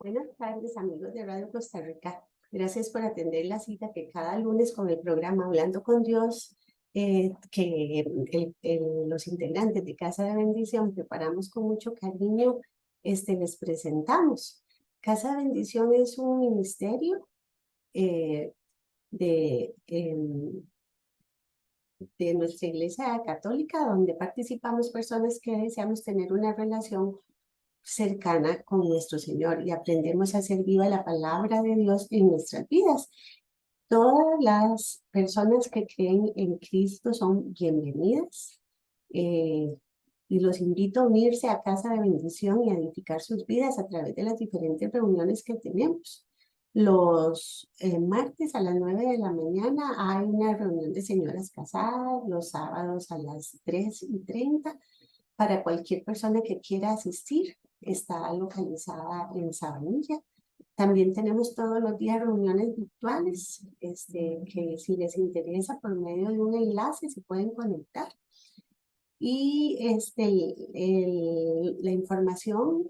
Buenas tardes, amigos de Radio Costa Rica. Gracias por atender la cita que cada lunes con el programa Hablando con Dios, que los integrantes de Casa de Bendición preparamos con mucho cariño, les presentamos. Casa de Bendición es un ministerio eh, de, em, de nuestra Iglesia Católica, donde participamos personas que deseamos tener una relación cercana con nuestro Señor y aprendemos a hacer viva la palabra de Dios en nuestras vidas. Todas las personas que creen en Cristo son bienvenidas eh, y los invito a unirse a Casa de Bendición y a edificar sus vidas a través de las diferentes reuniones que tenemos. Los martes a las 9 de la mañana hay una reunión de señoras casadas, los sábados a las 3:30 para cualquier persona que quiera asistir. Está localizada en Sabanilla. También tenemos todos los días reuniones virtuales, que si les interesa por medio de un enlace se pueden conectar. Y la información,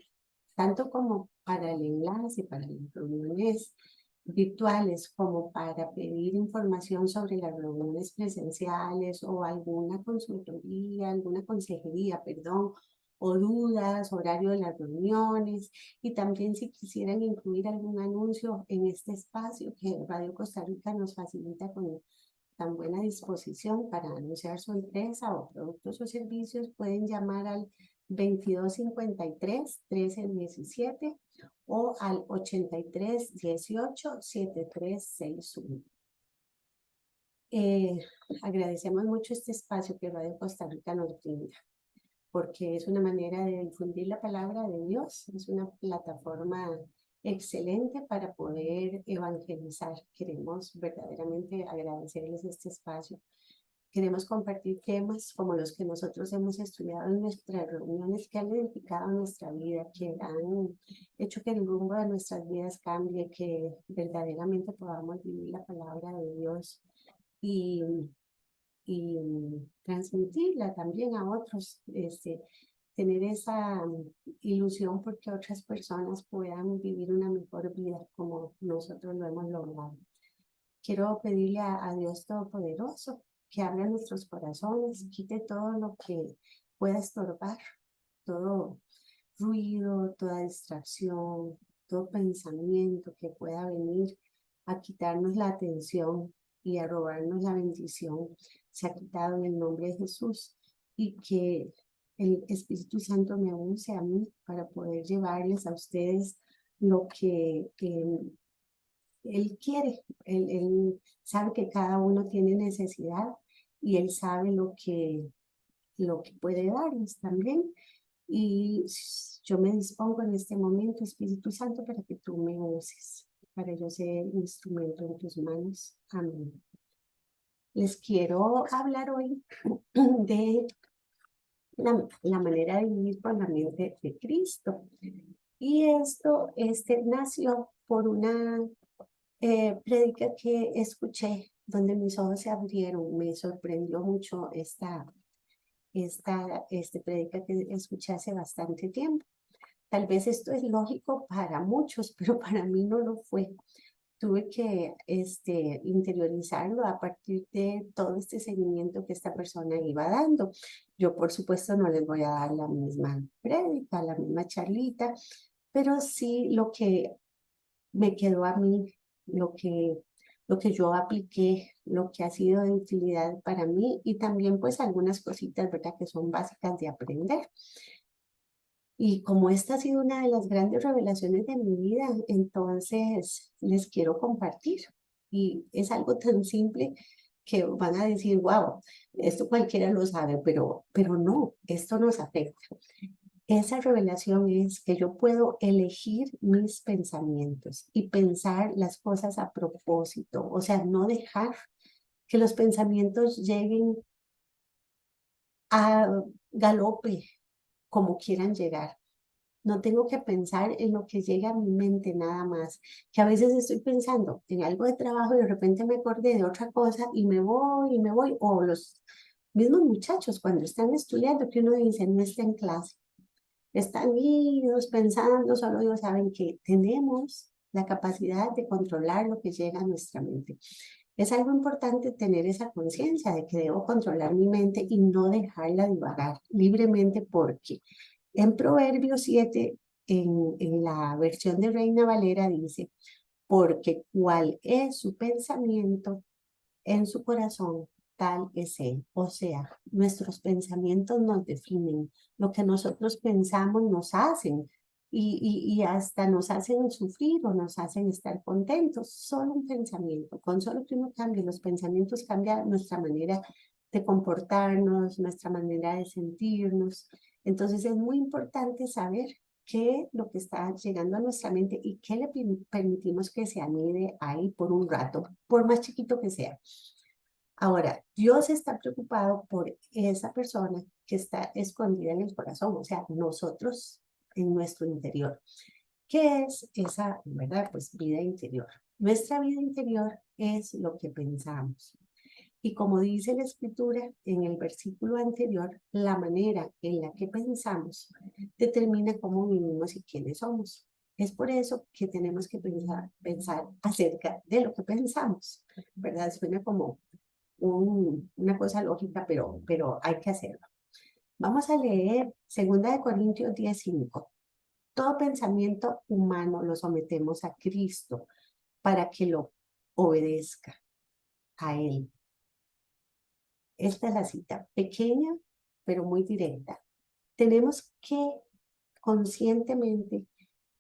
tanto como para el enlace, para las reuniones virtuales, como para pedir información sobre las reuniones presenciales o alguna consultoría, alguna consejería, perdón, o dudas, horario de las reuniones, y también si quisieran incluir algún anuncio en este espacio que Radio Costa Rica nos facilita con tan buena disposición para anunciar su empresa o productos o servicios, pueden llamar al 2253-1317 o al 8318-7361. Agradecemos mucho este espacio que Radio Costa Rica nos brinda, porque es una manera de difundir la palabra de Dios, es una plataforma excelente para poder evangelizar. Queremos verdaderamente agradecerles este espacio. Queremos compartir temas como los que nosotros hemos estudiado en nuestras reuniones, que han edificado nuestra vida, que han hecho que el rumbo de nuestras vidas cambie, que verdaderamente podamos vivir la palabra de Dios y, y transmitirla también a otros, tener esa ilusión porque otras personas puedan vivir una mejor vida como nosotros lo hemos logrado. Quiero pedirle a Dios Todopoderoso que abra nuestros corazones, quite todo lo que pueda estorbar, todo ruido, toda distracción, todo pensamiento que pueda venir a quitarnos la atención y a robarnos la bendición. Se ha quitado en el nombre de Jesús, y que el Espíritu Santo me use a mí para poder llevarles a ustedes lo que Él quiere. Él sabe que cada uno tiene necesidad y Él sabe lo que puede darles también. Y yo me dispongo en este momento, Espíritu Santo, para que tú me uses, para yo ser instrumento en tus manos. Amén. Les quiero hablar hoy de la manera de vivir con la mente de Cristo. Y esto nació por una prédica que escuché donde mis ojos se abrieron. Me sorprendió mucho esta prédica que escuché hace bastante tiempo. Tal vez esto es lógico para muchos, pero para mí no lo fue. Tuve que interiorizarlo a partir de todo este seguimiento que esta persona iba dando. Yo, por supuesto, no les voy a dar la misma prédica, la misma charlita, pero sí lo que me quedó a mí, lo que, lo que yo apliqué, lo que ha sido de utilidad para mí, y también pues algunas cositas, ¿verdad?, que son básicas de aprender. Y como esta ha sido una de las grandes revelaciones de mi vida, entonces les quiero compartir. Y es algo tan simple que van a decir, wow, esto cualquiera lo sabe, pero no, esto nos afecta. Esa revelación es que yo puedo elegir mis pensamientos y pensar las cosas a propósito, o sea, no dejar que los pensamientos lleguen a galope como quieran llegar. No tengo que pensar en lo que llega a mi mente nada más, que a veces estoy pensando en algo de trabajo y de repente me acordé de otra cosa y me voy, o los mismos muchachos cuando están estudiando que uno dice no está en clase. están idos pensando, solo ellos saben que tenemos la capacidad de controlar lo que llega a nuestra mente. Es algo importante tener esa conciencia de que debo controlar mi mente y no dejarla divagar libremente, porque en Proverbios 7, en la versión de Reina Valera, dice: porque cuál es su pensamiento en su corazón, tal es él. O sea, nuestros pensamientos nos definen. Lo que nosotros pensamos nos hacen y hasta nos hacen sufrir o nos hacen estar contentos. Solo un pensamiento. Con solo que uno cambie los pensamientos, cambia nuestra manera de comportarnos, nuestra manera de sentirnos. Entonces es muy importante saber qué es lo que está llegando a nuestra mente y qué le permitimos que se anide ahí por un rato, por más chiquito que sea. Ahora, Dios está preocupado por esa persona que está escondida en el corazón, o sea, nosotros en nuestro interior. ¿Qué es esa, verdad? Pues vida interior. Nuestra vida interior es lo que pensamos. Y como dice la escritura en el versículo anterior, la manera en la que pensamos determina cómo vivimos y quiénes somos. Es por eso que tenemos que pensar acerca de lo que pensamos, ¿verdad? Suena como una cosa lógica, pero hay que hacerlo. Vamos a leer 2 Corintios 10:5. Todo pensamiento humano lo sometemos a Cristo para que lo obedezca a Él. Esta es la cita, pequeña, pero muy directa. Tenemos que conscientemente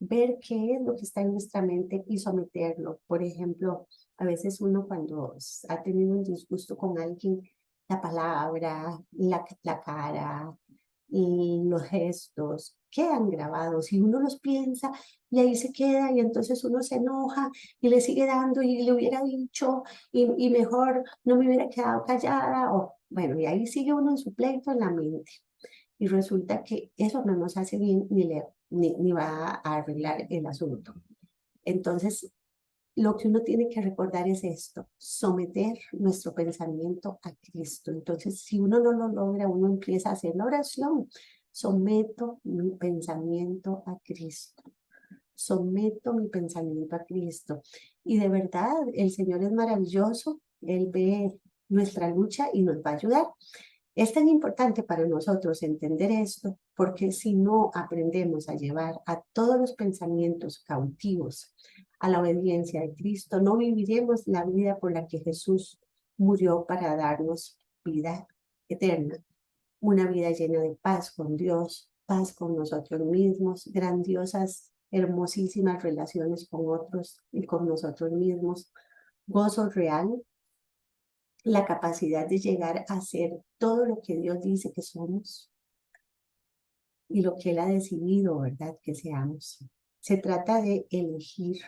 ver qué es lo que está en nuestra mente y someterlo. Por ejemplo, a veces uno cuando ha tenido un disgusto con alguien, la palabra, la cara y los gestos quedan grabados y uno los piensa y ahí se queda y entonces uno se enoja y le sigue dando y le hubiera dicho y mejor no me hubiera quedado callada o bueno, y ahí sigue uno en su pleito en la mente. Y resulta que eso no nos hace bien ni va a arreglar el asunto. Entonces, lo que uno tiene que recordar es esto, someter nuestro pensamiento a Cristo. Entonces, si uno no lo logra, uno empieza a hacer la oración. Someto mi pensamiento a Cristo. Someto mi pensamiento a Cristo. Y de verdad, el Señor es maravilloso. Él ve nuestra lucha y nos va a ayudar. Es tan importante para nosotros entender esto, porque si no aprendemos a llevar a todos los pensamientos cautivos a la obediencia de Cristo, no viviremos la vida por la que Jesús murió para darnos vida eterna, una vida llena de paz con Dios, paz con nosotros mismos, grandiosas, hermosísimas relaciones con otros y con nosotros mismos, gozo real, la capacidad de llegar a ser todo lo que Dios dice que somos y lo que Él ha decidido, ¿verdad?, que seamos. Se trata de elegir,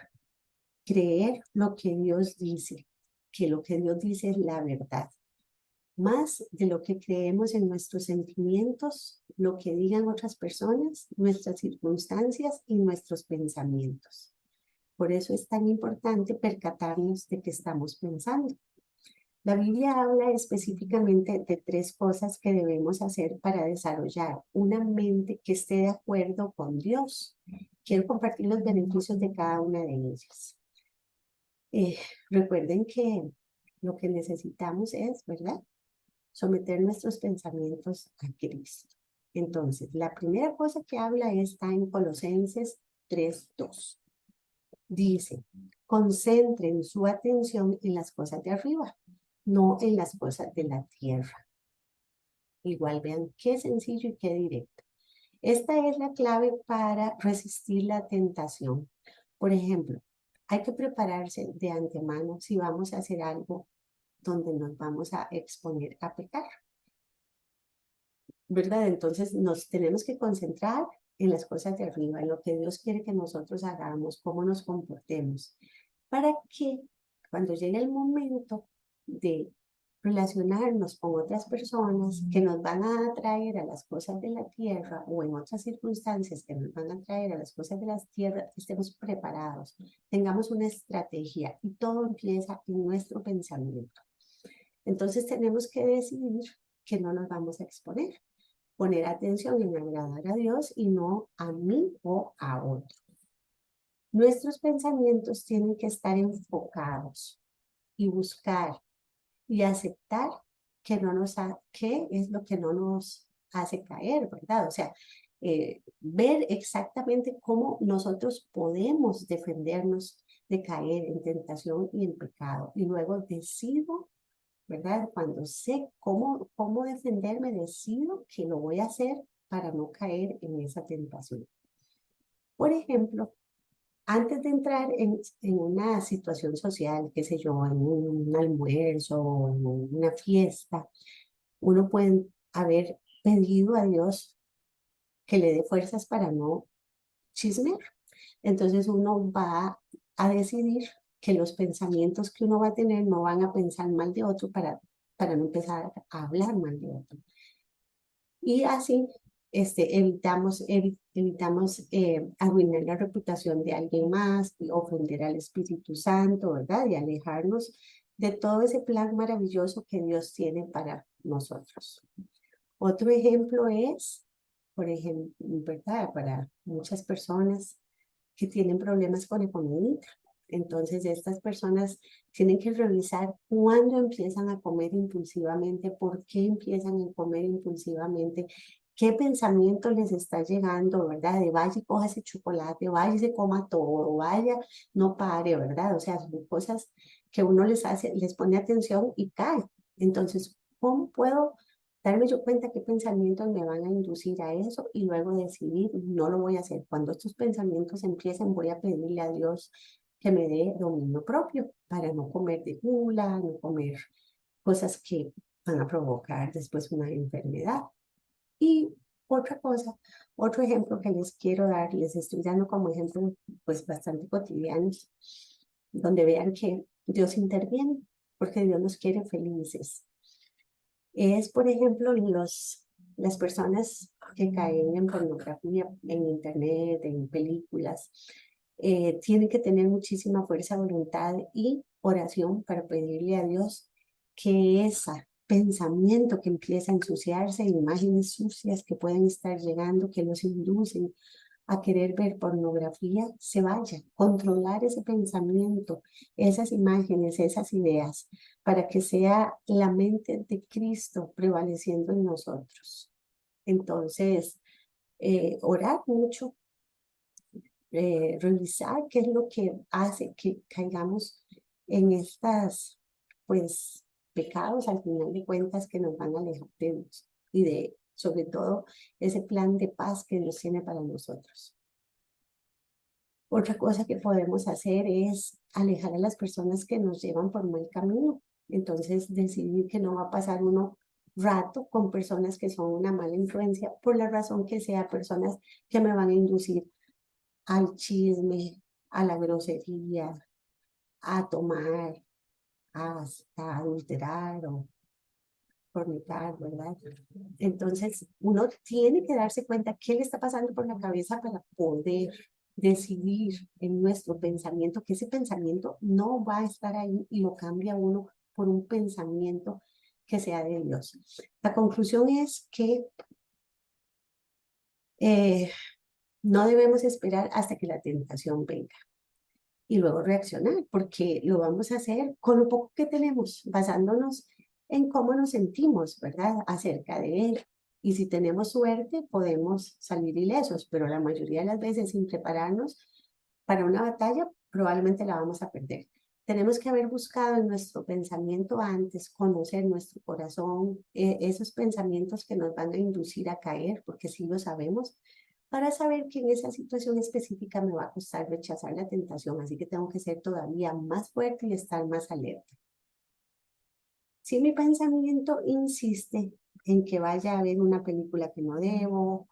creer lo que Dios dice, que lo que Dios dice es la verdad. Más de lo que creemos en nuestros sentimientos, lo que digan otras personas, nuestras circunstancias y nuestros pensamientos. Por eso es tan importante percatarnos de qué estamos pensando. La Biblia habla específicamente de 3 cosas que debemos hacer para desarrollar una mente que esté de acuerdo con Dios. Quiero compartir los beneficios de cada una de ellas. Recuerden que lo que necesitamos es, ¿verdad?, someter nuestros pensamientos a Cristo. Entonces, la primera cosa que habla está en Colosenses 3:2. Dice, concentren su atención en las cosas de arriba, no en las cosas de la tierra. Igual vean qué sencillo y qué directo. Esta es la clave para resistir la tentación. Por ejemplo, hay que prepararse de antemano si vamos a hacer algo donde nos vamos a exponer a pecar, ¿verdad? Entonces nos tenemos que concentrar en las cosas de arriba, en lo que Dios quiere que nosotros hagamos, cómo nos comportemos, para que cuando llegue el momento de relacionarnos con otras personas que nos van a atraer a las cosas de la tierra o en otras circunstancias que nos van a atraer a las cosas de la tierra, estemos preparados, tengamos una estrategia y todo empieza en nuestro pensamiento. Entonces tenemos que decidir que no nos vamos a exponer. poner atención en agradar a Dios y no a mí o a otro. Nuestros pensamientos tienen que estar enfocados y buscar y aceptar qué es lo que no nos hace caer, ¿verdad? O sea, ver exactamente cómo nosotros podemos defendernos de caer en tentación y en pecado. Y luego decido, ¿verdad? Cuando sé cómo defenderme, decido que lo voy a hacer para no caer en esa tentación. Por ejemplo, antes de entrar en una situación social, qué sé yo, en un almuerzo o en una fiesta, uno puede haber pedido a Dios que le dé fuerzas para no chismear. Entonces uno va a decidir que los pensamientos que uno va a tener no van a pensar mal de otro para no empezar a hablar mal de otro. Y así evitamos arruinar la reputación de alguien más, y ofender al Espíritu Santo, ¿verdad? Y alejarnos de todo ese plan maravilloso que Dios tiene para nosotros. Otro ejemplo es, por ejemplo, ¿verdad? Para muchas personas que tienen problemas con la comida. Entonces, estas personas tienen que revisar cuándo empiezan a comer impulsivamente, por qué empiezan a comer impulsivamente, qué pensamiento les está llegando, ¿verdad? De vaya y coja ese chocolate, vaya y se coma todo, vaya, no pare, ¿verdad? O sea, son cosas que uno les pone atención y cae. Entonces, ¿cómo puedo darme yo cuenta qué pensamientos me van a inducir a eso y luego decidir, no lo voy a hacer? Cuando estos pensamientos empiecen, voy a pedirle a Dios que me dé dominio propio para no comer de gula, no comer cosas que van a provocar después una enfermedad. Y otra cosa, otro ejemplo que les quiero dar, les estoy dando como ejemplo pues bastante cotidianos, donde vean que Dios interviene, porque Dios nos quiere felices. Es, por ejemplo, las personas que caen en pornografía, en internet, en películas, tienen que tener muchísima fuerza de voluntad y oración para pedirle a Dios que ese pensamiento que empieza a ensuciarse, imágenes sucias que pueden estar llegando, que los inducen a querer ver pornografía, se vaya, controlar ese pensamiento, esas imágenes, esas ideas, para que sea la mente de Cristo prevaleciendo en nosotros. Entonces, orar mucho, revisar qué es lo que hace que caigamos en estas, pues, pecados al final de cuentas que nos van a alejar de Dios y de, sobre todo, ese plan de paz que Dios tiene para nosotros. Otra cosa que podemos hacer es alejar a las personas que nos llevan por mal camino. Entonces, decidir que no va a pasar uno rato con personas que son una mala influencia, por la razón que sea, personas que me van a inducir al chisme, a la grosería, a tomar, hasta adulterar o fornicar, ¿verdad? Entonces, uno tiene que darse cuenta qué le está pasando por la cabeza para poder decidir en nuestro pensamiento que ese pensamiento no va a estar ahí y lo cambia uno por un pensamiento que sea de Dios. La conclusión es que no debemos esperar hasta que la tentación venga y luego reaccionar, porque lo vamos a hacer con lo poco que tenemos, basándonos en cómo nos sentimos, ¿verdad? Acerca de él. Y si tenemos suerte, podemos salir ilesos, pero la mayoría de las veces sin prepararnos para una batalla, probablemente la vamos a perder. Tenemos que haber buscado en nuestro pensamiento antes, conocer nuestro corazón, esos pensamientos que nos van a inducir a caer, porque sí lo sabemos, para saber que en esa situación específica me va a costar rechazar la tentación, así que tengo que ser todavía más fuerte y estar más alerta. Si mi pensamiento insiste en que vaya a ver una película que no debo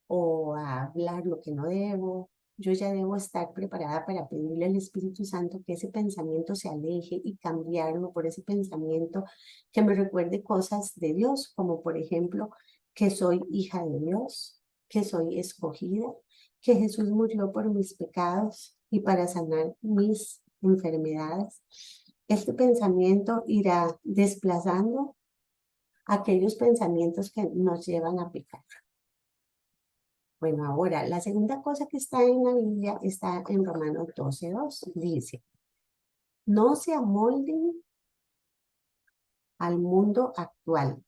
o a hablar lo que no debo, yo ya debo estar preparada para pedirle al Espíritu Santo que ese pensamiento se aleje y cambiarlo por ese pensamiento que me recuerde cosas de Dios, como por ejemplo que soy hija de Dios, que soy escogida, que Jesús murió por mis pecados y para sanar mis enfermedades. Este pensamiento irá desplazando aquellos pensamientos que nos llevan a pecar. Bueno, ahora, la segunda cosa que está en la Biblia está en Romanos 12:2. Dice, no se amolden al mundo actual,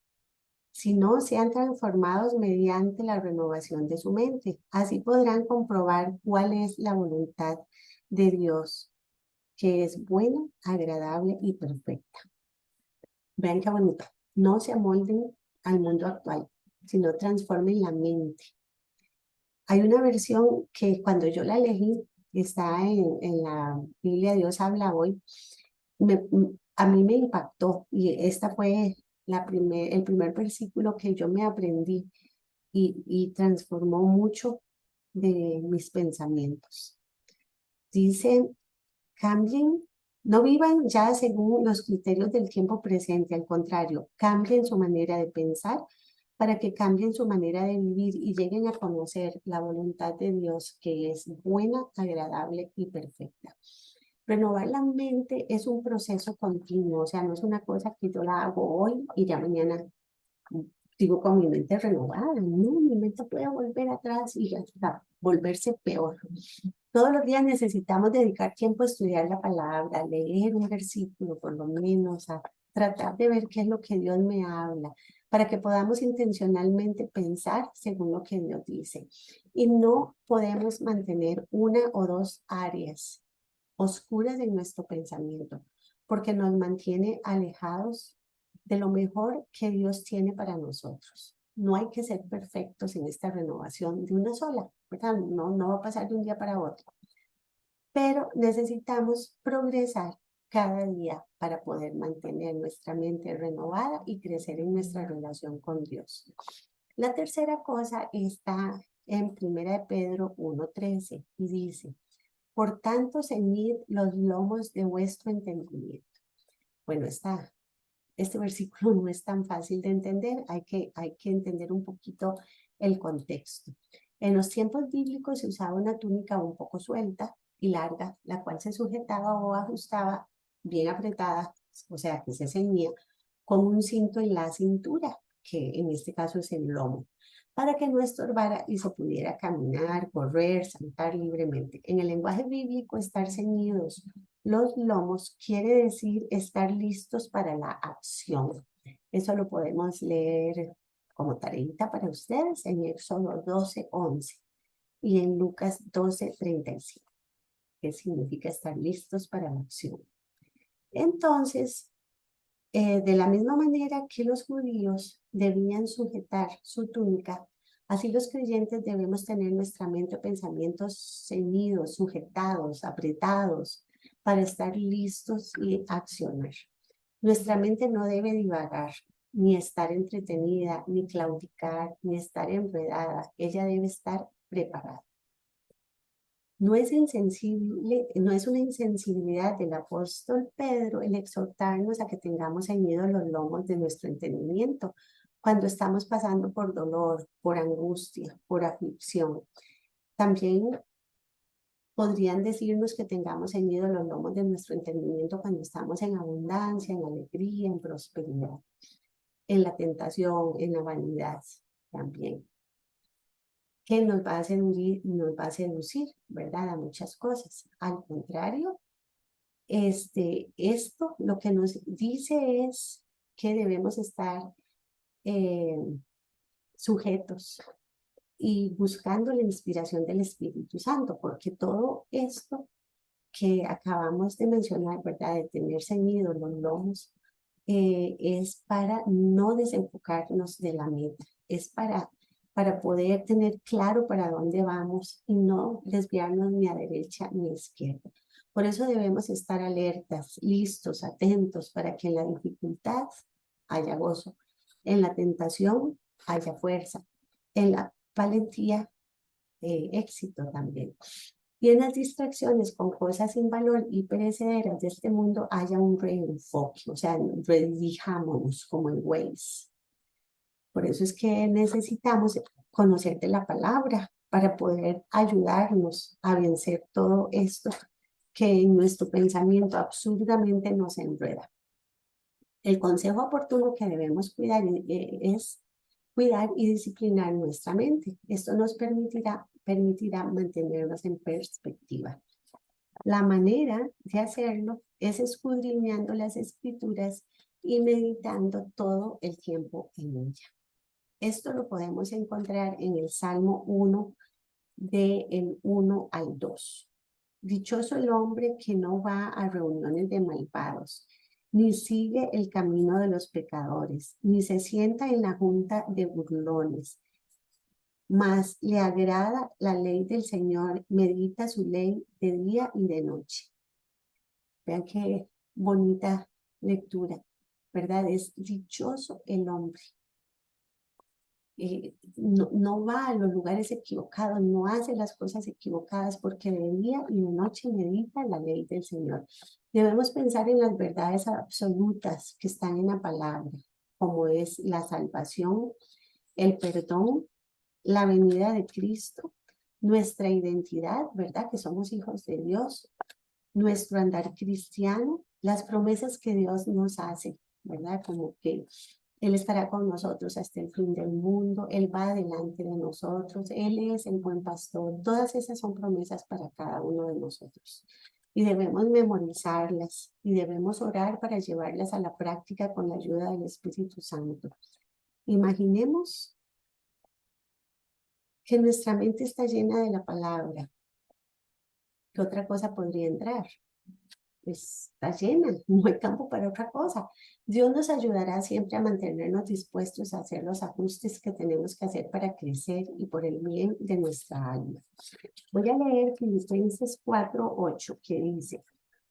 sino sean transformados mediante la renovación de su mente. Así podrán comprobar cuál es la voluntad de Dios, que es buena, agradable y perfecta. Vean qué bonito. No se amolden al mundo actual, sino transformen la mente. Hay una versión que cuando yo la elegí, está en la Biblia Dios habla hoy, a mí me impactó y esta fue el primer versículo que yo me aprendí y transformó mucho de mis pensamientos. Dice, cambien, no vivan ya según los criterios del tiempo presente, al contrario, cambien su manera de pensar para que cambien su manera de vivir y lleguen a conocer la voluntad de Dios, que es buena, agradable y perfecta. Renovar la mente es un proceso continuo, o sea, no es una cosa que yo la hago hoy y ya mañana sigo con mi mente renovada. No, mi mente puede volver atrás y hasta volverse peor. Todos los días necesitamos dedicar tiempo a estudiar la palabra, a leer un versículo por lo menos, a tratar de ver qué es lo que Dios me habla, para que podamos intencionalmente pensar según lo que Dios dice. Y no podemos mantener una o dos áreas oscuras en nuestro pensamiento, porque nos mantiene alejados de lo mejor que Dios tiene para nosotros. No hay que ser perfectos en esta renovación de una sola, ¿verdad? No va a pasar de un día para otro. Pero necesitamos progresar cada día para poder mantener nuestra mente renovada y crecer en nuestra relación con Dios. La tercera cosa está en 1 Pedro 1:13 y dice, por tanto, ceñid los lomos de vuestro entendimiento. Bueno, este versículo no es tan fácil de entender, hay que entender un poquito el contexto. En los tiempos bíblicos se usaba una túnica un poco suelta y larga, la cual se sujetaba o ajustaba bien apretada, o sea, que se ceñía con un cinto en la cintura, que en este caso es el lomo, para que no estorbara y se pudiera caminar, correr, saltar libremente. En el lenguaje bíblico, estar ceñidos los lomos quiere decir estar listos para la acción. Eso lo podemos leer como tareita para ustedes en Éxodo 12:11 y en Lucas 12:35, que significa estar listos para la acción. Entonces, de la misma manera que los judíos debían sujetar su túnica, así los creyentes debemos tener nuestra mente o pensamientos ceñidos, sujetados, apretados, para estar listos y accionar. Nuestra mente no debe divagar, ni estar entretenida, ni claudicar, ni estar enredada. Ella debe estar preparada. No es una insensibilidad del apóstol Pedro el exhortarnos a que tengamos ceñidos los lomos de nuestro entendimiento cuando estamos pasando por dolor, por angustia, por aflicción. También podrían decirnos que tengamos ceñidos los lomos de nuestro entendimiento cuando estamos en abundancia, en alegría, en prosperidad, en la tentación, en la vanidad también, que nos va a seducir, ¿verdad? A muchas cosas. Al contrario, esto lo que nos dice es que debemos estar eh, sujetos y buscando la inspiración del Espíritu Santo, porque todo esto que acabamos de mencionar, ¿verdad? De tener ceñidos los lomos, es para no desenfocarnos de la meta, es para poder tener claro para dónde vamos y no desviarnos ni a derecha ni a izquierda. Por eso debemos estar alertas, listos, atentos, para que en la dificultad haya gozo, en la tentación haya fuerza, en la valentía éxito también. Y en las distracciones con cosas sin valor y perecederas de este mundo haya un reenfoque, o sea, redijámonos como en Waze. Por eso es que necesitamos conocer de la palabra para poder ayudarnos a vencer todo esto que en nuestro pensamiento absurdamente nos enreda. El consejo oportuno que debemos cuidar es cuidar y disciplinar nuestra mente. Esto nos permitirá mantenernos en perspectiva. La manera de hacerlo es escudriñando las escrituras y meditando todo el tiempo en ella. Esto lo podemos encontrar en el Salmo 1, del 1 al 2. Dichoso el hombre que no va a reuniones de malvados, ni sigue el camino de los pecadores, ni se sienta en la junta de burlones, mas le agrada la ley del Señor, medita su ley de día y de noche. Vean qué bonita lectura, ¿verdad? Es dichoso el hombre. No va a los lugares equivocados, no hace las cosas equivocadas, porque de día y de noche medita la ley del Señor. Debemos pensar en las verdades absolutas que están en la palabra, como es la salvación, el perdón, la venida de Cristo, nuestra identidad, ¿verdad? Que somos hijos de Dios, nuestro andar cristiano, las promesas que Dios nos hace, ¿verdad? Como que Él estará con nosotros hasta el fin del mundo, Él va delante de nosotros, Él es el buen pastor. Todas esas son promesas para cada uno de nosotros. Y debemos memorizarlas y debemos orar para llevarlas a la práctica con la ayuda del Espíritu Santo. Imaginemos que nuestra mente está llena de la palabra. ¿Qué otra cosa podría entrar? Pues está llena, no hay campo para otra cosa. Dios nos ayudará siempre a mantenernos dispuestos a hacer los ajustes que tenemos que hacer para crecer y por el bien de nuestra alma. Voy a leer Filipenses 4:8, que dice: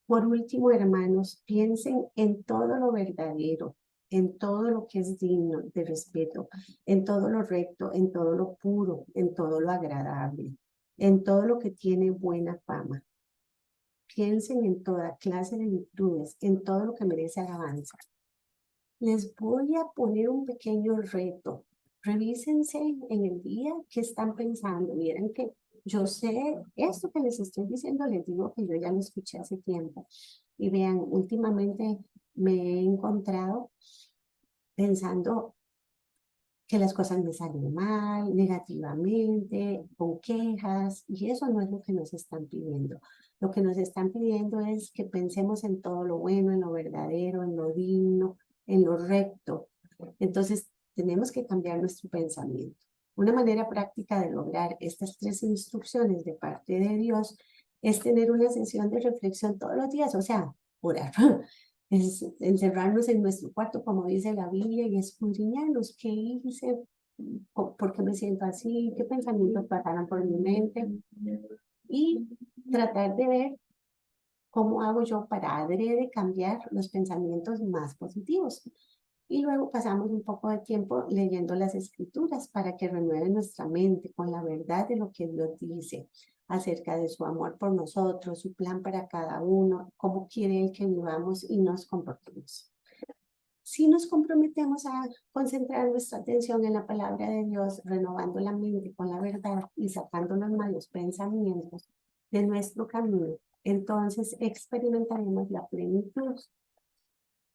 por último, hermanos, piensen en todo lo verdadero, en todo lo que es digno de respeto, en todo lo recto, en todo lo puro, en todo lo agradable, en todo lo que tiene buena fama. Piensen en toda clase de virtudes, en todo lo que merece alabanza. Les voy a poner un pequeño reto. Revísense en el día qué están pensando. Miren que yo sé, esto que les estoy diciendo, les digo que yo ya lo escuché hace tiempo. Y vean, últimamente me he encontrado pensando que las cosas me salen mal, negativamente, con quejas, y eso no es lo que nos están pidiendo. Lo que nos están pidiendo es que pensemos en todo lo bueno, en lo verdadero, en lo digno, en lo recto. Entonces, tenemos que cambiar nuestro pensamiento. Una manera práctica de lograr estas 3 instrucciones de parte de Dios es tener una sesión de reflexión todos los días, o sea, orar. Es encerrarnos en nuestro cuarto, como dice la Biblia, y escudriñarnos qué hice, por qué me siento así, qué pensamientos pasaron por mi mente, y tratar de ver cómo hago yo para adrede cambiar los pensamientos más positivos. Y luego pasamos un poco de tiempo leyendo las escrituras para que renueven nuestra mente con la verdad de lo que Dios dice acerca de su amor por nosotros, su plan para cada uno, cómo quiere Él que vivamos y nos comportemos. Si nos comprometemos a concentrar nuestra atención en la palabra de Dios, renovando la mente con la verdad y sacando los malos pensamientos de nuestro camino, entonces experimentaremos la plenitud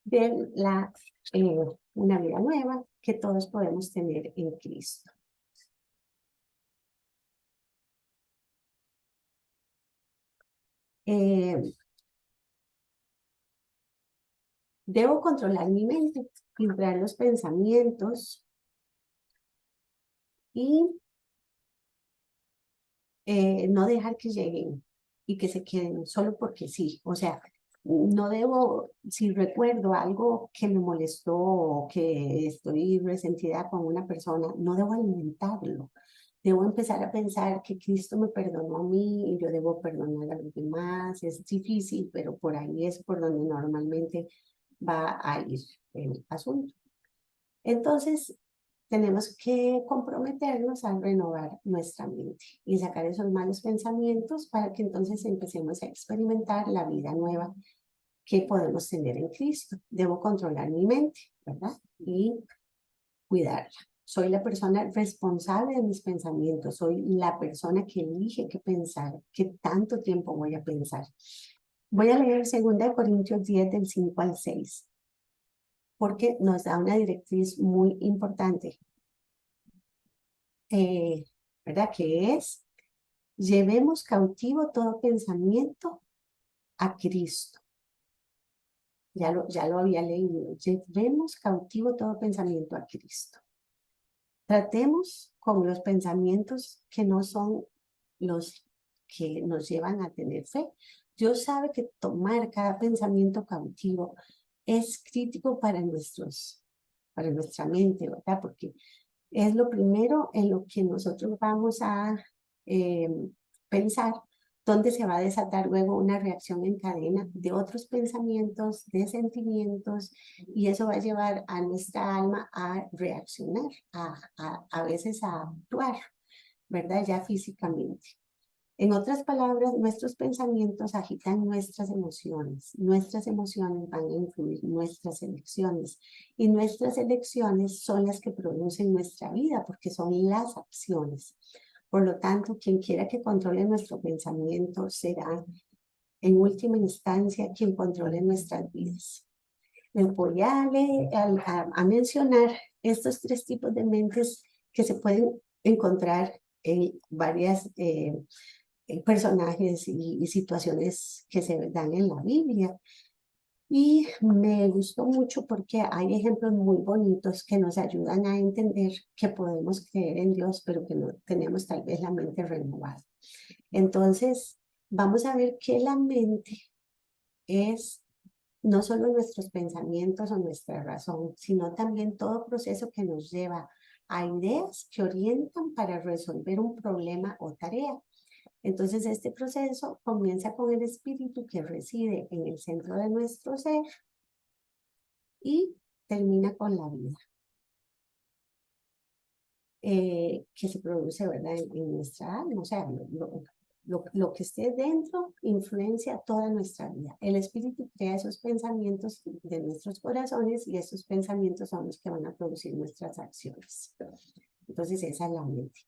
de una vida nueva que todos podemos tener en Cristo. Debo controlar mi mente, filtrar los pensamientos y no dejar que lleguen y que se queden solo porque sí. O sea, no debo, si recuerdo algo que me molestó o que estoy resentida con una persona, no debo alimentarlo. Debo empezar a pensar que Cristo me perdonó a mí y yo debo perdonar a los demás. Es difícil, pero por ahí es por donde normalmente va a ir el asunto. Entonces, tenemos que comprometernos a renovar nuestra mente y sacar esos malos pensamientos para que entonces empecemos a experimentar la vida nueva que podemos tener en Cristo. Debo controlar mi mente, ¿verdad? Y cuidarla. Soy la persona responsable de mis pensamientos, soy la persona que elige qué pensar, qué tanto tiempo voy a pensar. Voy a leer 2 Corintios 10, del 5 al 6. porque nos da una directriz muy importante, ¿verdad? Que es, llevemos cautivo todo pensamiento a Cristo. Ya lo había leído. Llevemos cautivo todo pensamiento a Cristo. Tratemos con los pensamientos que no son los que nos llevan a tener fe. Dios sabe que tomar cada pensamiento cautivo es crítico para nuestra mente, ¿verdad? Porque es lo primero en lo que nosotros vamos a eh, pensar, donde se va a desatar luego una reacción en cadena de otros pensamientos, de sentimientos, y eso va a llevar a nuestra alma a reaccionar, a veces a actuar, ¿verdad? Ya físicamente. En otras palabras, nuestros pensamientos agitan nuestras emociones van a influir nuestras elecciones y nuestras elecciones son las que producen nuestra vida porque son las acciones. Por lo tanto, quien quiera que controle nuestro pensamiento será en última instancia quien controle nuestras vidas. Les voy a mencionar estos tres tipos de mentes que se pueden encontrar en varias personajes y situaciones que se dan en la Biblia. Y me gustó mucho porque hay ejemplos muy bonitos que nos ayudan a entender que podemos creer en Dios, pero que no tenemos tal vez la mente renovada. Entonces, vamos a ver que la mente es no solo nuestros pensamientos o nuestra razón, sino también todo proceso que nos lleva a ideas que orientan para resolver un problema o tarea. Entonces, este proceso comienza con el espíritu que reside en el centro de nuestro ser y termina con la vida que se produce, ¿verdad? En nuestra alma. O sea, lo que esté dentro influencia toda nuestra vida. El espíritu crea esos pensamientos de nuestros corazones y esos pensamientos son los que van a producir nuestras acciones. Entonces, esa es la mente.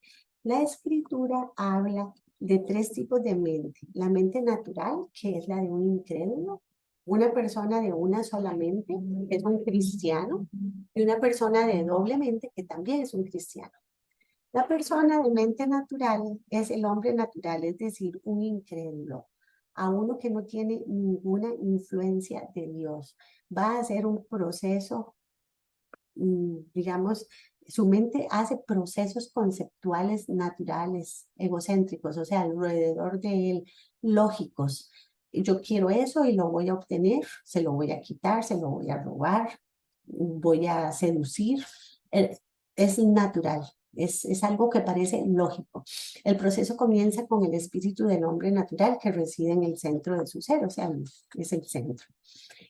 La escritura habla de tres tipos de mente. La mente natural, que es la de un incrédulo, una persona de una sola mente, que es un cristiano, y una persona de doble mente, que también es un cristiano. La persona de mente natural es el hombre natural, es decir, un incrédulo, a uno que no tiene ninguna influencia de Dios. Va a hacer un proceso, digamos, su mente hace procesos conceptuales naturales, egocéntricos, o sea, alrededor de él, lógicos. Yo quiero eso y lo voy a obtener, se lo voy a quitar, se lo voy a robar, voy a seducir. Es natural, es algo que parece lógico. El proceso comienza con el espíritu del hombre natural que reside en el centro de su ser, o sea, es el centro.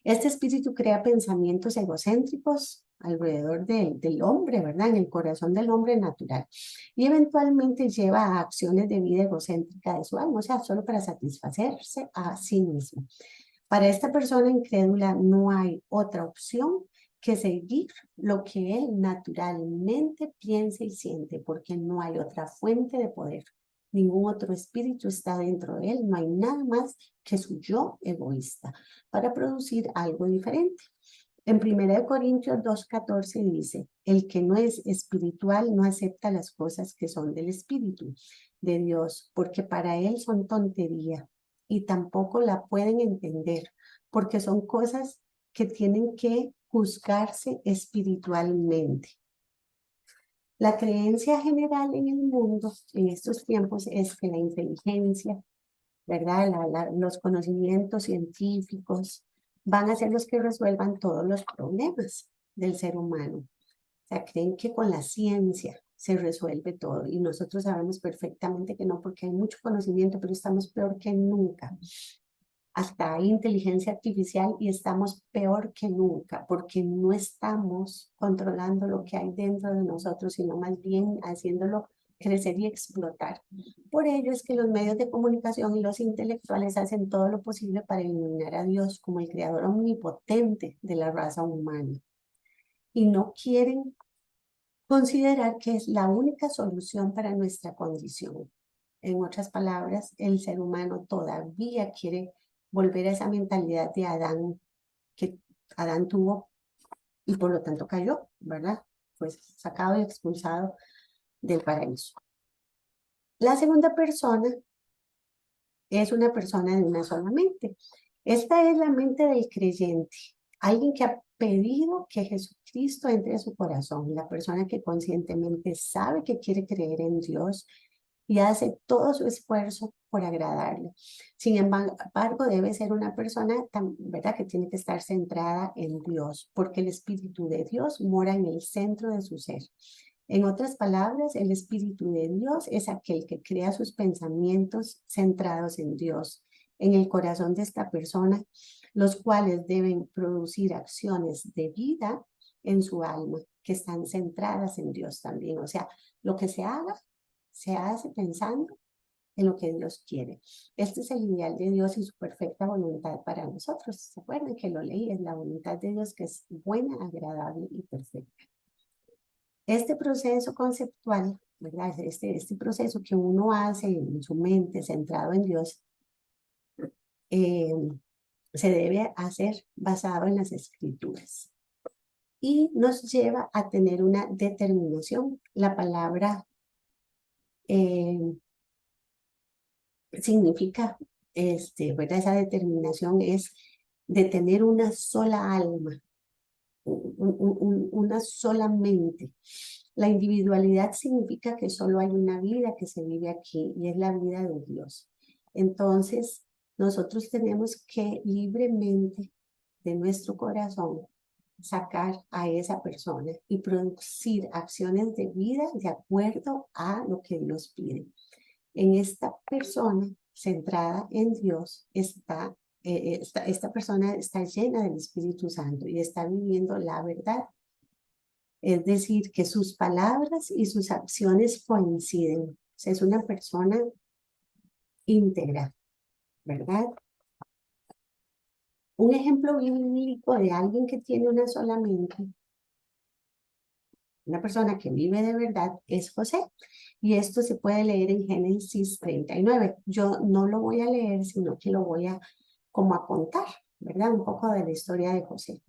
Este espíritu crea pensamientos egocéntricos alrededor del hombre, ¿verdad? En el corazón del hombre natural. Y eventualmente lleva a acciones de vida egocéntrica de su alma, o sea, solo para satisfacerse a sí mismo. Para esta persona incrédula no hay otra opción que seguir lo que él naturalmente piensa y siente, porque no hay otra fuente de poder. Ningún otro espíritu está dentro de él, no hay nada más que su yo egoísta para producir algo diferente. En 1 Corintios 2:14 dice, el que no es espiritual no acepta las cosas que son del espíritu de Dios, porque para él son tontería y tampoco la pueden entender, porque son cosas que tienen que juzgarse espiritualmente. La creencia general en el mundo en estos tiempos es que la inteligencia, ¿verdad? Los conocimientos científicos van a ser los que resuelvan todos los problemas del ser humano. O sea, creen que con la ciencia se resuelve todo y nosotros sabemos perfectamente que no, porque hay mucho conocimiento, pero estamos peor que nunca. Hasta hay inteligencia artificial y estamos peor que nunca, porque no estamos controlando lo que hay dentro de nosotros, sino más bien haciéndolo crecer y explotar. Por ello es que los medios de comunicación y los intelectuales hacen todo lo posible para eliminar a Dios como el creador omnipotente de la raza humana. Y no quieren considerar que es la única solución para nuestra condición. En otras palabras, el ser humano todavía quiere volver a esa mentalidad de Adán, que Adán tuvo y por lo tanto cayó, ¿verdad? Pues sacado y expulsado del paraíso. La segunda persona es una persona de una sola mente. Esta es la mente del creyente, alguien que ha pedido que Jesucristo entre a su corazón, la persona que conscientemente sabe que quiere creer en Dios y hace todo su esfuerzo por agradarle. Sin embargo, debe ser una persona, ¿verdad?, que tiene que estar centrada en Dios, porque el Espíritu de Dios mora en el centro de su ser. En otras palabras, el Espíritu de Dios es aquel que crea sus pensamientos centrados en Dios, en el corazón de esta persona, los cuales deben producir acciones de vida en su alma, que están centradas en Dios también. O sea, lo que se haga, se hace pensando en lo que Dios quiere. Este es el ideal de Dios y su perfecta voluntad para nosotros. ¿Se acuerdan que lo leí? Es la voluntad de Dios que es buena, agradable y perfecta. Este proceso conceptual, ¿verdad? Este proceso que uno hace en su mente centrado en Dios, se debe hacer basado en las Escrituras. Y nos lleva a tener una determinación. La palabra significa, ¿verdad? Esa determinación es de tener una sola alma, una sola mente. La individualidad significa que solo hay una vida que se vive aquí y es la vida de Dios. Entonces, nosotros tenemos que libremente de nuestro corazón sacar a esa persona y producir acciones de vida de acuerdo a lo que Dios pide. En esta persona centrada en Dios esta persona está llena del Espíritu Santo y está viviendo la verdad. Es decir, que sus palabras y sus acciones coinciden. O sea, es una persona íntegra, ¿verdad? Un ejemplo bíblico de alguien que tiene una sola mente, una persona que vive de verdad, es José. Y esto se puede leer en Génesis 39. Yo no lo voy a leer, sino que lo voy a contar, ¿verdad? Un poco de la historia de José.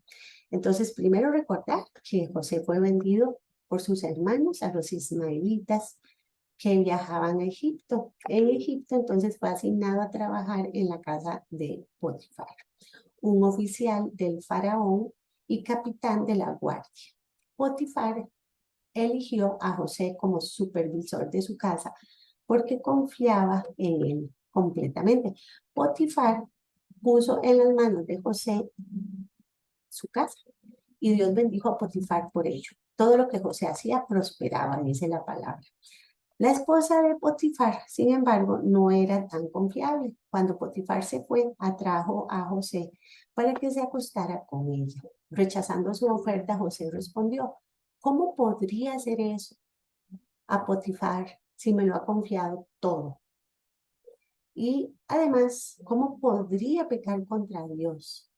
Entonces, primero recordar que José fue vendido por sus hermanos a los ismaelitas que viajaban a Egipto. En Egipto, entonces, fue asignado a trabajar en la casa de Potifar, un oficial del faraón y capitán de la guardia. Potifar eligió a José como supervisor de su casa porque confiaba en él completamente. Potifar puso en las manos de José su casa y Dios bendijo a Potifar por ello. Todo lo que José hacía prosperaba, dice la palabra. La esposa de Potifar, sin embargo, no era tan confiable. Cuando Potifar se fue, atrajo a José para que se acostara con ella. Rechazando su oferta, José respondió: ¿cómo podría hacer eso a Potifar si me lo ha confiado todo? Y además, ¿cómo podría pecar contra Dios?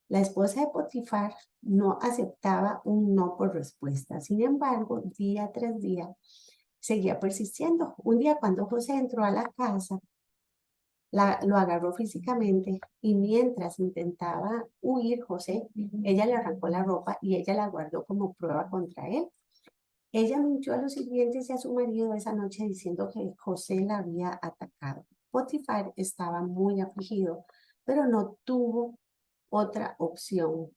La esposa de Potifar no aceptaba un no por respuesta. Sin embargo, día tras día, seguía persistiendo. Un día, cuando José entró a la casa, lo agarró físicamente y mientras intentaba huir José, ella le arrancó la ropa y ella la guardó como prueba contra él. Ella mintió a los sirvientes y a su marido esa noche diciendo que José la había atacado. Potifar estaba muy afligido, pero no tuvo otra opción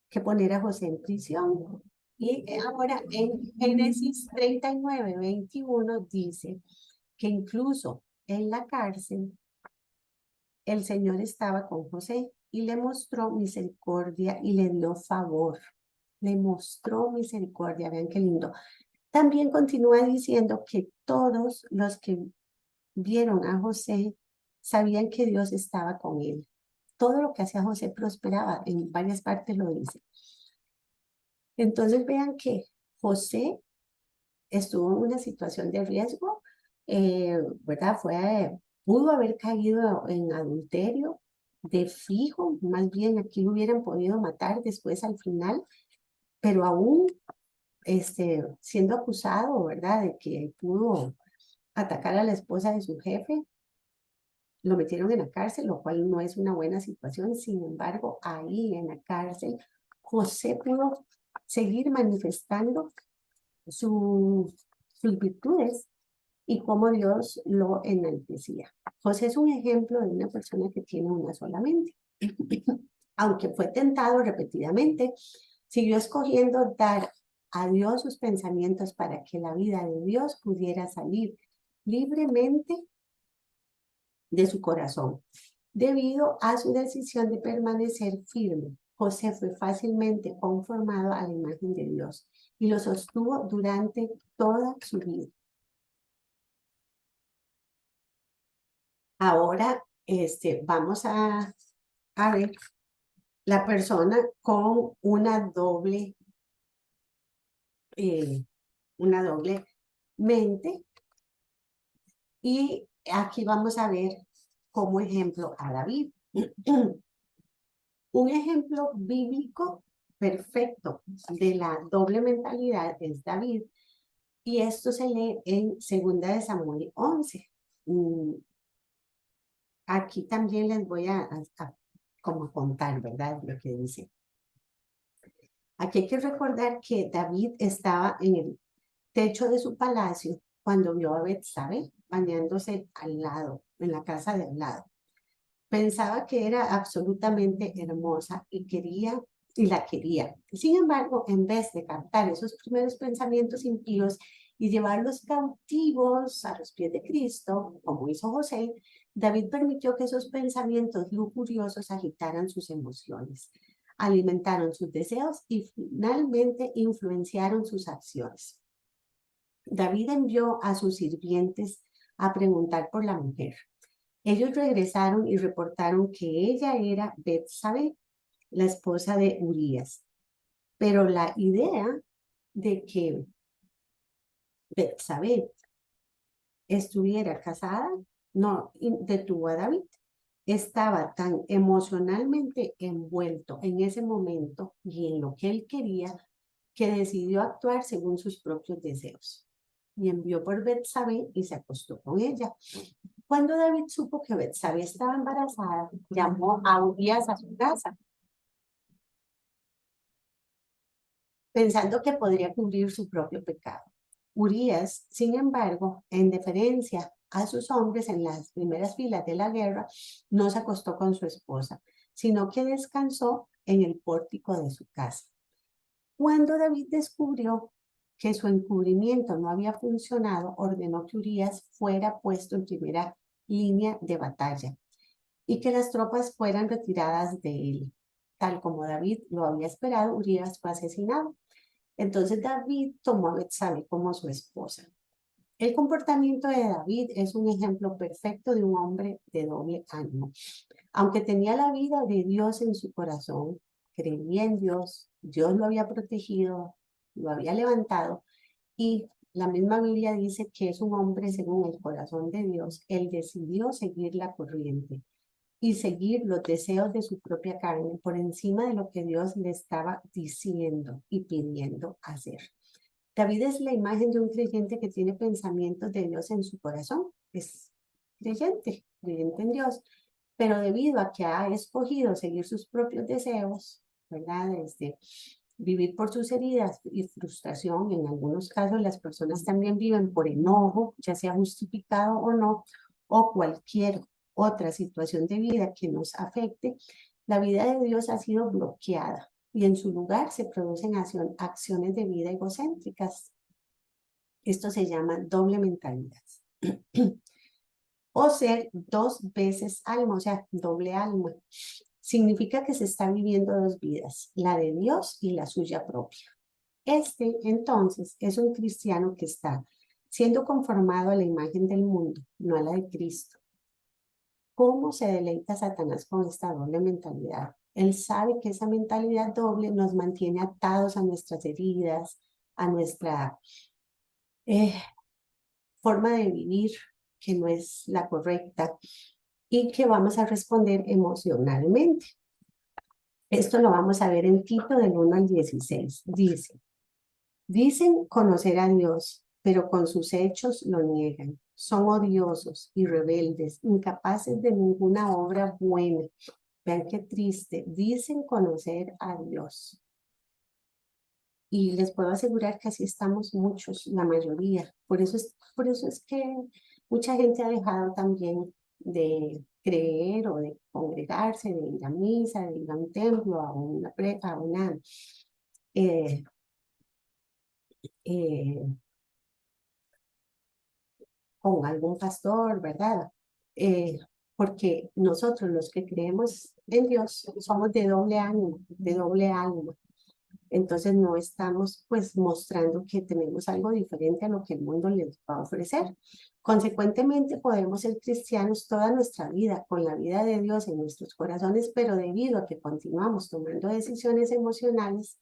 que poner a José en prisión. Y ahora en Génesis 39, 21 dice que incluso en la cárcel el Señor estaba con José y le mostró misericordia y le dio favor. Le mostró misericordia, vean qué lindo. También continúa diciendo que todos los que vieron a José sabían que Dios estaba con él. Todo lo que hacía José prosperaba, en varias partes lo dice. Entonces vean que José estuvo en una situación de riesgo, ¿verdad? Pudo haber caído en adulterio de fijo, más bien aquí lo hubieran podido matar después al final, pero aún siendo acusado, ¿verdad? De que pudo atacar a la esposa de su jefe, lo metieron en la cárcel, lo cual no es una buena situación. Sin embargo, ahí en la cárcel, José pudo seguir manifestando sus virtudes y cómo Dios lo enaltecía. José es un ejemplo de una persona que tiene una sola mente. Aunque fue tentado repetidamente, siguió escogiendo dar a Dios sus pensamientos para que la vida de Dios pudiera salir libremente de su corazón. Debido a su decisión de permanecer firme, José fue fácilmente conformado a la imagen de Dios y lo sostuvo durante toda su vida. Ahora vamos a ver la persona con una doble mente, y aquí vamos a ver como ejemplo a David. Un ejemplo bíblico perfecto de la doble mentalidad es David, y esto se lee en 2 Samuel 11. Aquí también les voy a como contar, ¿verdad? Lo que dice. Aquí hay que recordar que David estaba en el techo de su palacio cuando vio a Betsabé bañándose al lado, en la casa de al lado. Pensaba que era absolutamente hermosa y la quería. Sin embargo, en vez de captar esos primeros pensamientos impíos y llevarlos cautivos a los pies de Cristo, como hizo José, David permitió que esos pensamientos lujuriosos agitaran sus emociones, alimentaron sus deseos y finalmente influenciaron sus acciones. David envió a sus sirvientes a preguntar por la mujer. Ellos regresaron y reportaron que ella era Betsabé, la esposa de Urías. Pero la idea de que Betsabé estuviera casada no detuvo a David. Estaba tan emocionalmente envuelto en ese momento y en lo que él quería, que decidió actuar según sus propios deseos. Y envió por Betsabé y se acostó con ella. Cuando David supo que Betsabé estaba embarazada, llamó a Urías a su casa, pensando que podría cubrir su propio pecado. Urías, sin embargo, en deferencia a sus hombres en las primeras filas de la guerra, no se acostó con su esposa, sino que descansó en el pórtico de su casa. Cuando David descubrió que su encubrimiento no había funcionado, ordenó que Urías fuera puesto en primera línea de batalla y que las tropas fueran retiradas de él. Tal como David lo había esperado, Urías fue asesinado. Entonces David tomó a Betsabé como su esposa. El comportamiento de David es un ejemplo perfecto de un hombre de doble ánimo. Aunque tenía la vida de Dios en su corazón, creía en Dios, Dios lo había protegido, lo había levantado, y la misma Biblia dice que es un hombre según el corazón de Dios. Él decidió seguir la corriente y seguir los deseos de su propia carne por encima de lo que Dios le estaba diciendo y pidiendo hacer. David es la imagen de un creyente que tiene pensamientos de Dios en su corazón. Es creyente, creyente en Dios, pero debido a que ha escogido seguir sus propios deseos, ¿verdad? Vivir por sus heridas y frustración. En algunos casos las personas también viven por enojo, ya sea justificado o no, o cualquier otra situación de vida que nos afecte. La vida de Dios ha sido bloqueada y en su lugar se producen acciones de vida egocéntricas. Esto se llama doble mentalidad. O ser dos veces alma, o sea, doble alma. Significa que se está viviendo dos vidas, la de Dios y la suya propia. Entonces, es un cristiano que está siendo conformado a la imagen del mundo, no a la de Cristo. ¿Cómo se deleita Satanás con esta doble mentalidad? Él sabe que esa mentalidad doble nos mantiene atados a nuestras heridas, a nuestra forma de vivir que no es la correcta y que vamos a responder emocionalmente. Esto lo vamos a ver en Tito del 1 al 16. Dicen conocer a Dios, pero con sus hechos lo niegan. Son odiosos y rebeldes, incapaces de ninguna obra buena. Vean qué triste. Dicen conocer a Dios, Y les puedo asegurar que así estamos muchos, la mayoría. Por eso es que mucha gente ha dejado también de creer o de congregarse, de ir a misa, de ir a un templo, a una eh, eh, con algún pastor, ¿verdad? Porque nosotros los que creemos en Dios somos de doble ánimo, de doble alma. Entonces no estamos pues mostrando que tenemos algo diferente a lo que el mundo les va a ofrecer. Consecuentemente podemos ser cristianos toda nuestra vida, con la vida de Dios en nuestros corazones, pero debido a que continuamos tomando decisiones emocionales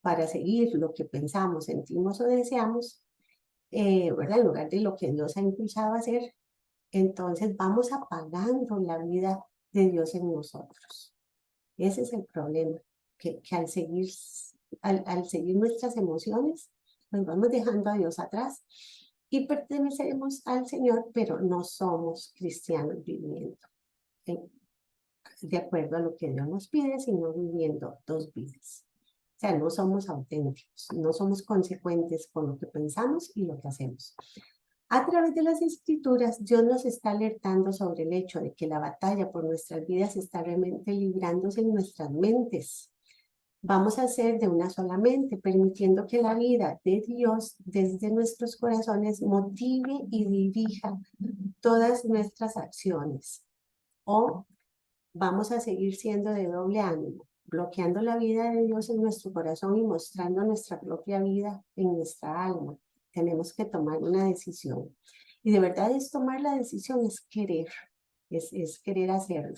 para seguir lo que pensamos, sentimos o deseamos, ¿verdad? En lugar de lo que Dios ha impulsado a hacer, entonces vamos apagando la vida de Dios en nosotros. Ese es el problema, que al seguir nuestras emociones, pues vamos dejando a Dios atrás y pertenecemos al Señor, pero no somos cristianos viviendo de acuerdo a lo que Dios nos pide, sino viviendo dos vidas. O sea, no somos auténticos, no somos consecuentes con lo que pensamos y lo que hacemos. A través de las escrituras, Dios nos está alertando sobre el hecho de que la batalla por nuestras vidas está realmente librándose en nuestras mentes. Vamos a ser de una sola mente, permitiendo que la vida de Dios desde nuestros corazones motive y dirija todas nuestras acciones. O vamos a seguir siendo de doble ánimo, bloqueando la vida de Dios en nuestro corazón y mostrando nuestra propia vida en nuestra alma. Tenemos que tomar una decisión. Y de verdad es tomar la decisión, es querer hacerlo.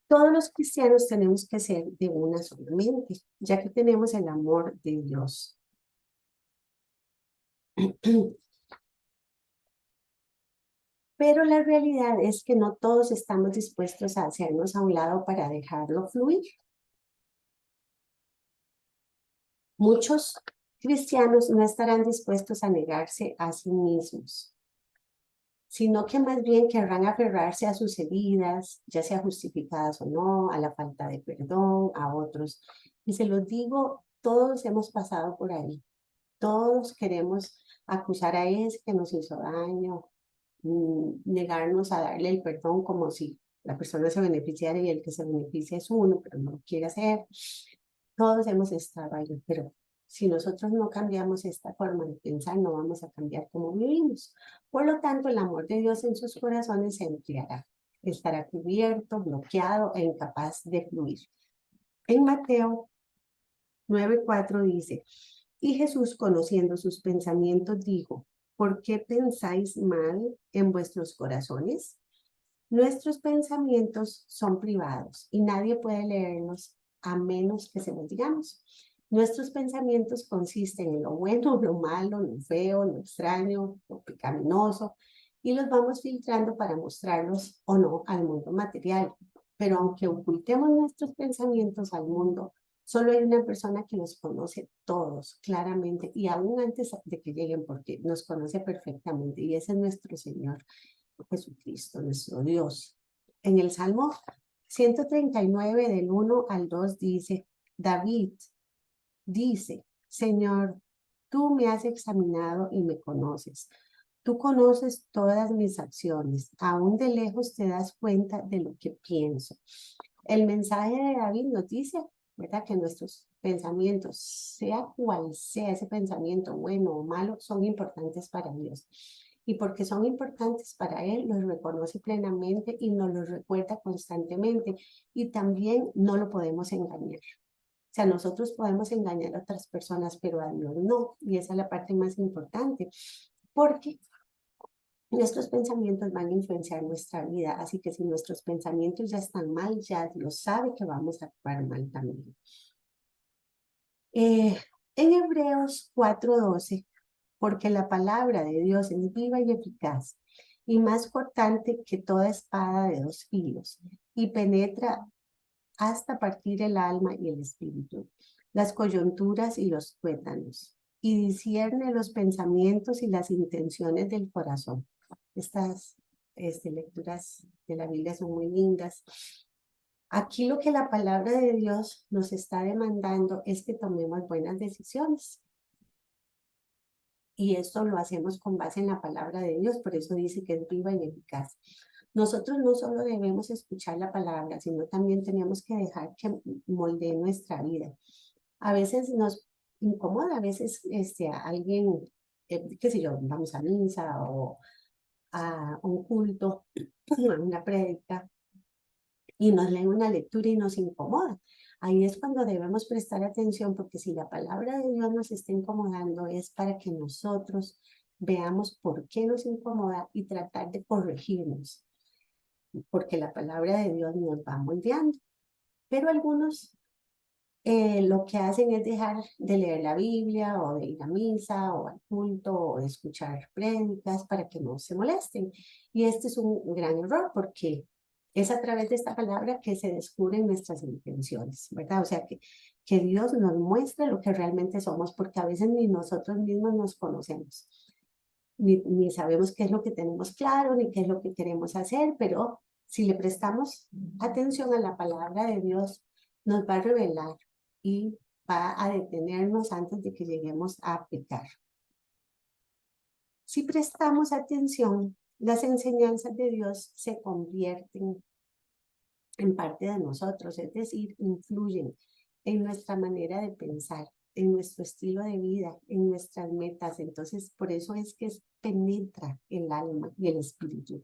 Todos los cristianos tenemos que ser de una sola mente, ya que tenemos el amor de Dios. Pero la realidad es que no todos estamos dispuestos a hacernos a un lado para dejarlo fluir. Muchos cristianos no estarán dispuestos a negarse a sí mismos, sino que más bien querrán aferrarse a sus heridas, ya sea justificadas o no, a la falta de perdón, a otros. Y se los digo, todos hemos pasado por ahí. Todos queremos acusar a ese que nos hizo daño, negarnos a darle el perdón como si la persona se beneficiara y el que se beneficia es uno, pero no lo quiere hacer. Todos hemos estado ahí, pero si nosotros no cambiamos esta forma de pensar, no vamos a cambiar cómo vivimos. Por lo tanto, el amor de Dios en sus corazones se enfriará, estará cubierto, bloqueado e incapaz de fluir. En Mateo 9:4 dice, y Jesús, conociendo sus pensamientos, dijo, ¿por qué pensáis mal en vuestros corazones? Nuestros pensamientos son privados y nadie puede leerlos a menos que se los digamos. Nuestros pensamientos consisten en lo bueno, lo malo, lo feo, lo extraño, lo pecaminoso, y los vamos filtrando para mostrarlos o no al mundo material. Pero aunque ocultemos nuestros pensamientos al mundo, solo hay una persona que los conoce todos claramente y aún antes de que lleguen, porque nos conoce perfectamente, y ese es nuestro Señor Jesucristo, nuestro Dios. En el Salmo 139 del 1 al 2 dice, David dice, Señor, tú me has examinado y me conoces. Tú conoces todas mis acciones. Aún de lejos te das cuenta de lo que pienso. El mensaje de David nos dice, ¿verdad? Que nuestros pensamientos, sea cual sea ese pensamiento, bueno o malo, son importantes para Dios. Y porque son importantes para Él, los reconoce plenamente y nos los recuerda constantemente. Y también no lo podemos engañar. O sea, nosotros podemos engañar a otras personas, pero a Dios no. Y esa es la parte más importante, porque nuestros pensamientos van a influenciar nuestra vida. Así que si nuestros pensamientos ya están mal, ya Dios sabe que vamos a actuar mal también. En Hebreos 4:12, porque la palabra de Dios es viva y eficaz y más cortante que toda espada de dos filos y penetra hasta partir el alma y el espíritu, las coyunturas y los tuétanos, y discierne los pensamientos y las intenciones del corazón. Estas lecturas de la Biblia son muy lindas Aquí lo que la palabra de Dios nos está demandando es que tomemos buenas decisiones. Y esto lo hacemos con base en la palabra de Dios, por eso dice que es viva y eficaz. Nosotros no solo debemos escuchar la palabra, sino también tenemos que dejar que moldee nuestra vida. A veces nos incomoda, a veces alguien, qué sé yo, vamos a misa o a un culto, a una prédica, y nos leen una lectura y nos incomoda. Ahí es cuando debemos prestar atención, porque si la palabra de Dios nos está incomodando es para que nosotros veamos por qué nos incomoda y tratar de corregirnos, porque la palabra de Dios nos va moldeando. Pero algunos lo que hacen es dejar de leer la Biblia o de ir a misa o al culto o de escuchar prédicas para que no se molesten. Y este es un gran error porque es a través de esta palabra que se descubren nuestras intenciones, ¿verdad? O sea, que Dios nos muestre lo que realmente somos, porque a veces ni nosotros mismos nos conocemos, ni sabemos qué es lo que tenemos claro, ni qué es lo que queremos hacer, pero si le prestamos atención a la palabra de Dios, nos va a revelar y va a detenernos antes de que lleguemos a aplicar. Si prestamos atención, las enseñanzas de Dios se convierten en parte de nosotros, es decir, influyen en nuestra manera de pensar, en nuestro estilo de vida, en nuestras metas. Entonces, por eso es que penetra el alma y el espíritu.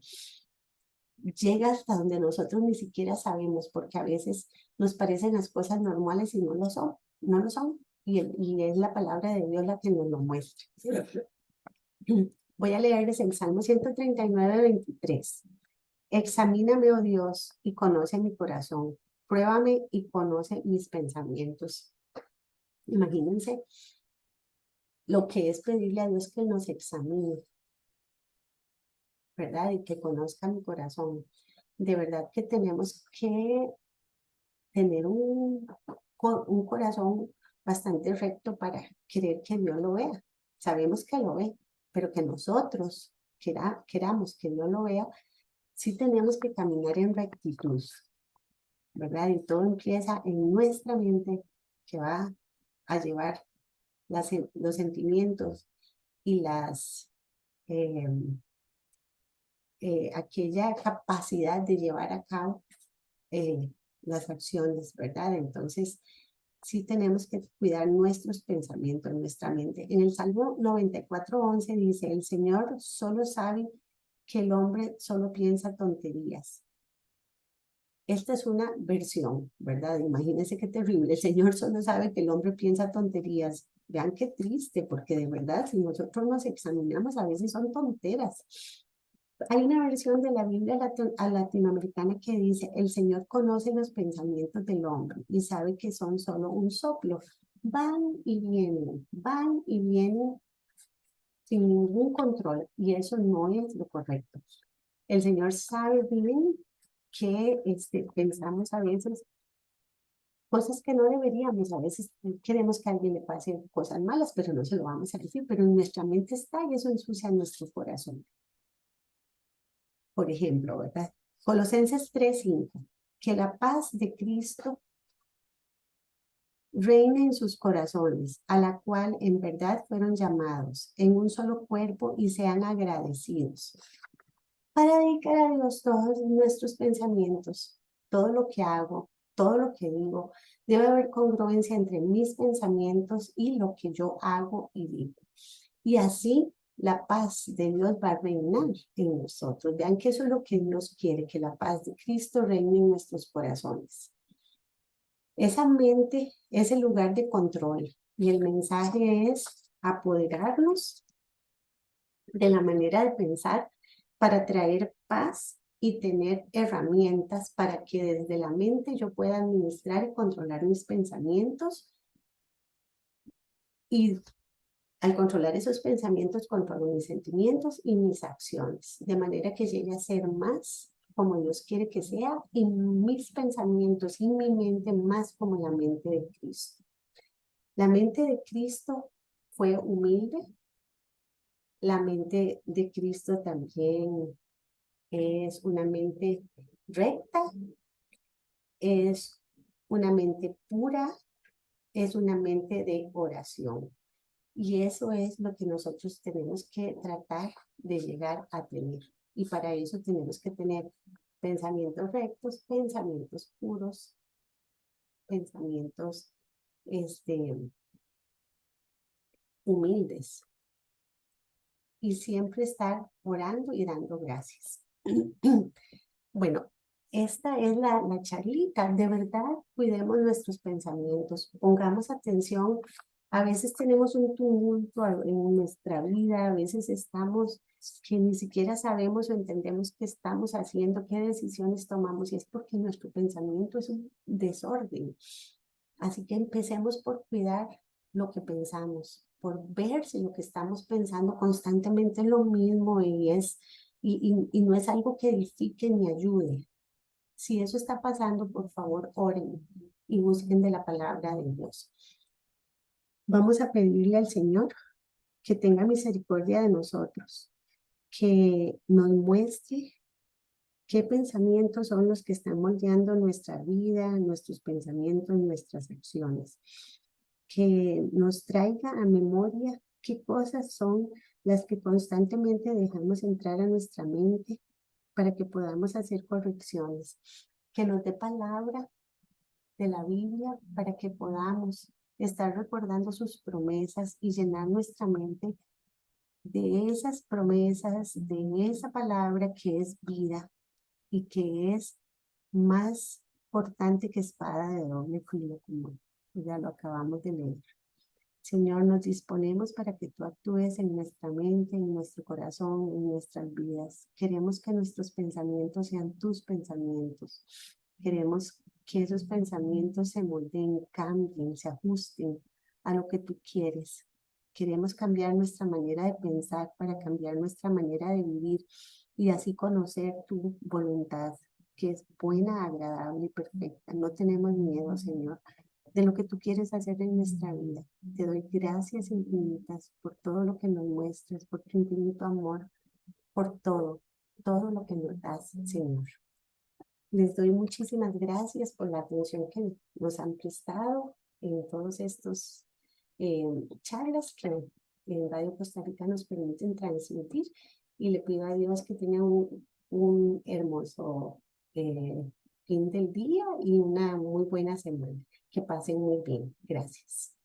Llega hasta donde nosotros ni siquiera sabemos, porque a veces nos parecen las cosas normales y no lo son, no lo son. Y es la palabra de Dios la que nos lo muestra. Voy a leerles el Salmo 139, 23. Examíname, oh Dios, y conoce mi corazón. Pruébame y conoce mis pensamientos. Imagínense lo que es pedirle a Dios que nos examine, ¿verdad? Y que conozca mi corazón. De verdad que tenemos que tener un corazón bastante recto para querer que Dios lo vea. Sabemos que lo ve, pero que nosotros queramos que Dios lo vea, sí tenemos que caminar en rectitud, ¿verdad? Y todo empieza en nuestra mente que va a llevar los sentimientos y eh, aquella capacidad de llevar a cabo eh, las acciones, ¿verdad? Entonces, sí tenemos que cuidar nuestros pensamientos, nuestra mente. En el Salmo 94:11 dice, el Señor solo sabe que el hombre solo piensa tonterías. Esta es una versión, ¿verdad? Imagínense qué terrible. El Señor solo sabe que el hombre piensa tonterías. Vean qué triste, porque de verdad, si nosotros nos examinamos, a veces son tonteras. Hay una versión de la Biblia latinoamericana que dice, el Señor conoce los pensamientos del hombre y sabe que son solo un soplo. Van y vienen sin ningún control y eso no es lo correcto. El Señor sabe bien que pensamos a veces cosas que no deberíamos, a veces queremos que a alguien le pase cosas malas, pero no se lo vamos a decir, pero en nuestra mente está y eso ensucia nuestro corazón. Por ejemplo, ¿verdad? Colosenses 3:5, que la paz de Cristo reine en sus corazones, a la cual en verdad fueron llamados en un solo cuerpo y sean agradecidos. Para dedicar a Dios todos nuestros pensamientos, todo lo que hago, todo lo que digo, debe haber congruencia entre mis pensamientos y lo que yo hago y digo. Y así la paz de Dios va a reinar en nosotros. Vean que eso es lo que Dios quiere, que la paz de Cristo reine en nuestros corazones. Esa mente es el lugar de control y el mensaje es apoderarnos de la manera de pensar para traer paz y tener herramientas para que desde la mente yo pueda administrar y controlar mis pensamientos y al controlar esos pensamientos controlo mis sentimientos y mis acciones, de manera que llegue a ser más como Dios quiere que sea y mis pensamientos y mi mente más como la mente de Cristo. La mente de Cristo fue humilde, la mente de Cristo también es una mente recta es una mente pura, es una mente de oración. Y eso es lo que nosotros tenemos que tratar de llegar a tener. Y para eso tenemos que tener pensamientos rectos, pensamientos puros, pensamientos humildes. Y siempre estar orando y dando gracias. Bueno, esta es la charlita. De verdad, cuidemos nuestros pensamientos, pongamos atención. A veces tenemos un tumulto en nuestra vida, a veces estamos que ni siquiera sabemos o entendemos qué estamos haciendo, qué decisiones tomamos, y es porque nuestro pensamiento es un desorden. Así que empecemos por cuidar lo que pensamos, por ver si lo que estamos pensando constantemente es lo mismo y no es algo que edifique ni ayude. Si eso está pasando, por favor, oren y busquen de la palabra de Dios. Vamos a pedirle al Señor que tenga misericordia de nosotros, que nos muestre qué pensamientos son los que están moldeando nuestra vida, nuestros pensamientos, nuestras acciones, que nos traiga a memoria qué cosas son las que constantemente dejamos entrar a nuestra mente para que podamos hacer correcciones, que nos dé palabra de la Biblia para que podamos estar recordando sus promesas y llenar nuestra mente de esas promesas, de esa palabra que es vida y que es más cortante que espada de doble filo, como ya lo acabamos de leer. Señor, nos disponemos para que tú actúes en nuestra mente, en nuestro corazón, en nuestras vidas. Queremos que nuestros pensamientos sean tus pensamientos. Queremos que esos pensamientos se moldeen, cambien, se ajusten a lo que tú quieres. Queremos cambiar nuestra manera de pensar para cambiar nuestra manera de vivir y así conocer tu voluntad, que es buena, agradable y perfecta. No tenemos miedo, Señor, de lo que tú quieres hacer en nuestra vida. Te doy gracias infinitas por todo lo que nos muestras, por tu infinito amor, por todo lo que nos das, Señor. Les doy muchísimas gracias por la atención que nos han prestado en todos estos charlas que en Radio Costa Rica nos permiten transmitir, y le pido a Dios que tenga un hermoso fin del día y una muy buena semana. Que pasen muy bien. Gracias.